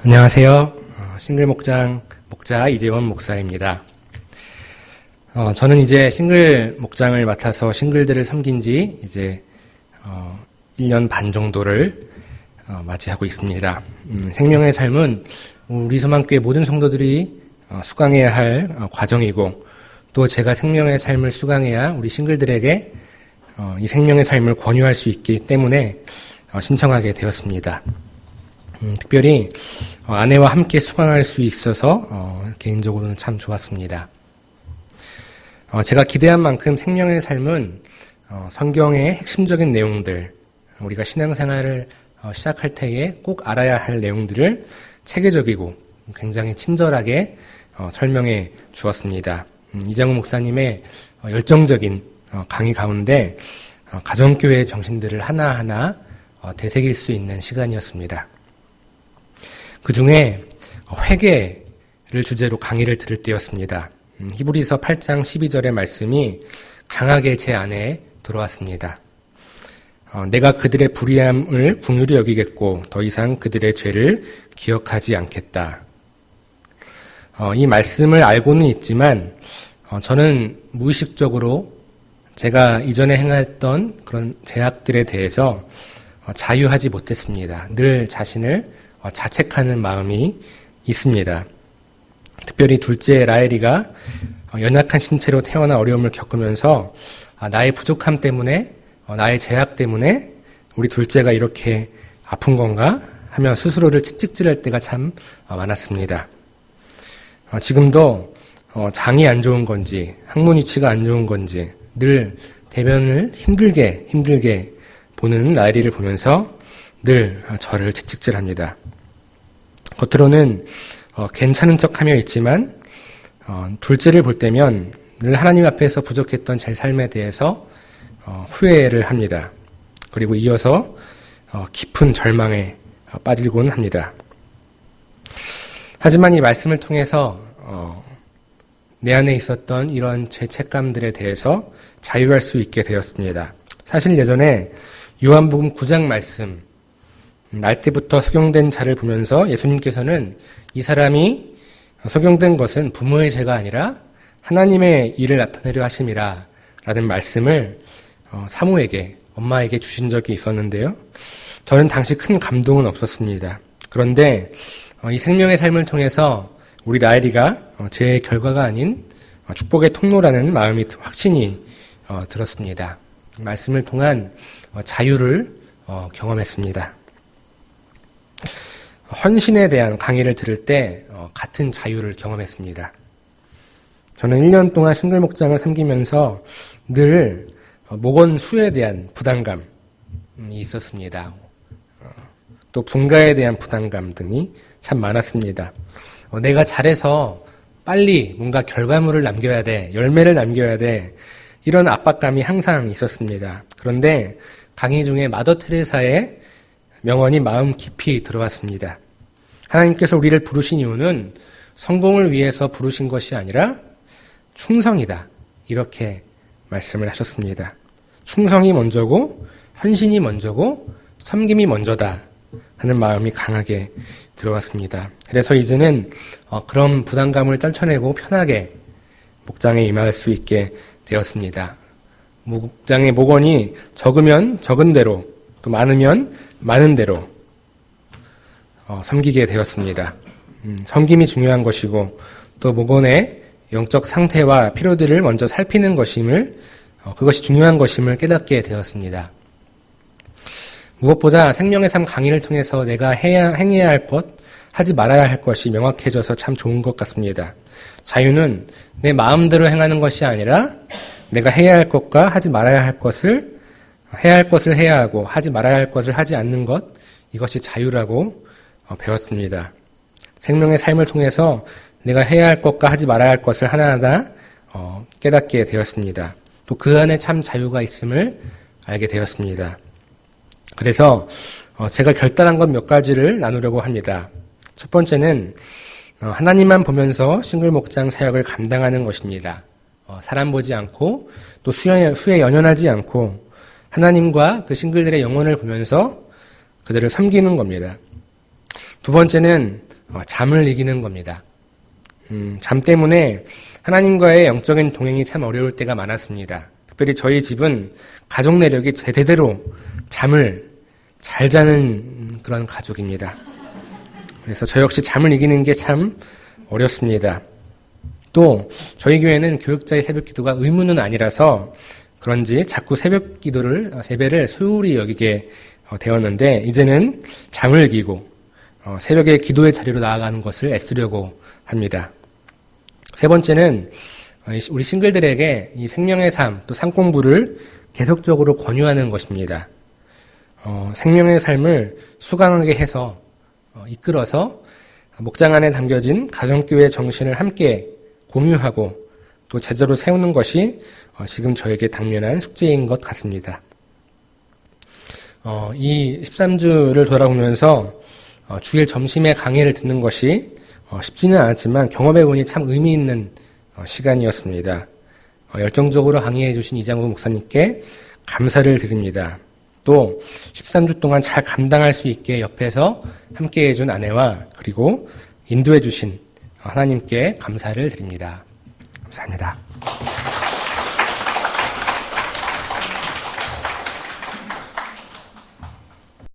안녕하세요. 싱글 목자 이재원 목사입니다. 저는 이제 싱글 목장을 맡아서 싱글들을 섬긴 지 이제 1년 반 정도를 맞이하고 있습니다. 생명의 삶은 우리 서만교회 모든 성도들이 수강해야 할 과정이고, 또 제가 생명의 삶을 수강해야 우리 싱글들에게 이 생명의 삶을 권유할 수 있기 때문에 신청하게 되었습니다. 특별히 아내와 함께 수강할 수 있어서 개인적으로는 참 좋았습니다. 제가 기대한 만큼 생명의 삶은 성경의 핵심적인 내용들, 우리가 신앙생활을 시작할 때에 꼭 알아야 할 내용들을 체계적이고 굉장히 친절하게 설명해 주었습니다. 이장우 목사님의 열정적인 강의 가운데 가정교회의 정신들을 하나하나 되새길 수 있는 시간이었습니다. 그 중에 회개를 주제로 강의를 들을 때였습니다. 히브리서 8장 12절의 말씀이 강하게 제 안에 들어왔습니다. 내가 그들의 불의함을 긍휼히 여기겠고 더 이상 그들의 죄를 기억하지 않겠다. 이 말씀을 알고는 있지만 저는 무의식적으로 제가 이전에 행했던 그런 죄악들에 대해서 자유하지 못했습니다. 늘 자신을 자책하는 마음이 있습니다. 특별히 둘째 라헬이가 연약한 신체로 태어나 어려움을 겪으면서 나의 부족함 때문에, 나의 죄악 때문에 우리 둘째가 이렇게 아픈 건가 하며 스스로를 채찍질할 때가 참 많았습니다. 지금도 장이 안 좋은 건지 항문 위치가 안 좋은 건지 늘 대변을 힘들게 보는 라헬이를 보면서 늘 저를 채찍질합니다. 겉으로는 괜찮은 척하며 있지만 둘째를 볼 때면 늘 하나님 앞에서 부족했던 제 삶에 대해서 후회를 합니다. 그리고 이어서 깊은 절망에 빠지곤 합니다. 하지만 이 말씀을 통해서 내 안에 있었던 이런 죄책감들에 대해서 자유할 수 있게 되었습니다. 사실 예전에 요한복음 9장 말씀, 날 때부터 소경된 자를 보면서 예수님께서는 이 사람이 소경된 것은 부모의 죄가 아니라 하나님의 일을 나타내려 하심이라 라는 말씀을 사모에게, 엄마에게 주신 적이 있었는데요. 저는 당시 큰 감동은 없었습니다. 그런데 이 생명의 삶을 통해서 우리 라헬이가 죄의 결과가 아닌 축복의 통로라는 마음이 확신이 들었습니다. 말씀을 통한 자유를 경험했습니다. 헌신에 대한 강의를 들을 때 같은 자유를 경험했습니다. 저는 1년 동안 싱글 목장을 섬기면서 늘 목원수에 대한 부담감이 있었습니다. 또 분가에 대한 부담감 등이 참 많았습니다. 내가 잘해서 빨리 뭔가 결과물을 남겨야 돼, 열매를 남겨야 돼, 이런 압박감이 항상 있었습니다. 그런데 강의 중에 마더 테레사의 명언이 마음 깊이 들어왔습니다. 하나님께서 우리를 부르신 이유는 성공을 위해서 부르신 것이 아니라 충성이다. 이렇게 말씀을 하셨습니다. 충성이 먼저고 헌신이 먼저고 섬김이 먼저다 하는 마음이 강하게 들어왔습니다. 그래서 이제는 그런 부담감을 떨쳐내고 편하게 목장에 임할 수 있게 되었습니다. 목장의 목원이 적으면 적은 대로, 또 많으면 많은 대로 섬기게 되었습니다. 섬김이 중요한 것이고, 또 목원의 영적 상태와 필요들을 먼저 살피는 그것이 중요한 것임을 깨닫게 되었습니다. 무엇보다 생명의 삶 강의를 통해서 내가 행해야 할 것, 하지 말아야 할 것이 명확해져서 참 좋은 것 같습니다. 자유는 내 마음대로 행하는 것이 아니라 내가 해야 할 것과 하지 말아야 할 것을 해야 하고 하지 말아야 할 것을 하지 않는 것, 이것이 자유라고 배웠습니다. 생명의 삶을 통해서 내가 해야 할 것과 하지 말아야 할 것을 하나하나 깨닫게 되었습니다. 또 그 안에 참 자유가 있음을 알게 되었습니다. 그래서 제가 결단한 것 몇 가지를 나누려고 합니다. 첫 번째는 하나님만 보면서 싱글 목장 사역을 감당하는 것입니다. 사람 보지 않고 또 수에 연연하지 않고 하나님과 그 싱글들의 영혼을 보면서 그들을 섬기는 겁니다. 두 번째는 잠을 이기는 겁니다. 잠 때문에 하나님과의 영적인 동행이 참 어려울 때가 많았습니다. 특별히 저희 집은 가족 내력이 제대로 잠을 잘 자는 그런 가족입니다. 그래서 저 역시 잠을 이기는 게 참 어렵습니다. 또 저희 교회는 교역자의 새벽 기도가 의무는 아니라서 그런지 자꾸 새벽 기도를 세배를 소홀히 여기게 되었는데 이제는 잠을 이기고 새벽에 기도의 자리로 나아가는 것을 애쓰려고 합니다. 세 번째는 우리 싱글들에게 이 생명의 삶, 또 삶 공부를 계속적으로 권유하는 것입니다. 생명의 삶을 수강하게 해서 이끌어서 목장 안에 담겨진 가정교회 정신을 함께 공유하고 또 제자로 세우는 것이 지금 저에게 당면한 숙제인 것 같습니다. 이 13주를 돌아보면서 주일 점심에 강의를 듣는 것이 쉽지는 않았지만 경험해보니 참 의미 있는 시간이었습니다. 열정적으로 강의해 주신 이장구 목사님께 감사를 드립니다. 또 13주 동안 잘 감당할 수 있게 옆에서 함께해 준 아내와 그리고 인도해 주신 하나님께 감사를 드립니다. 감사합니다.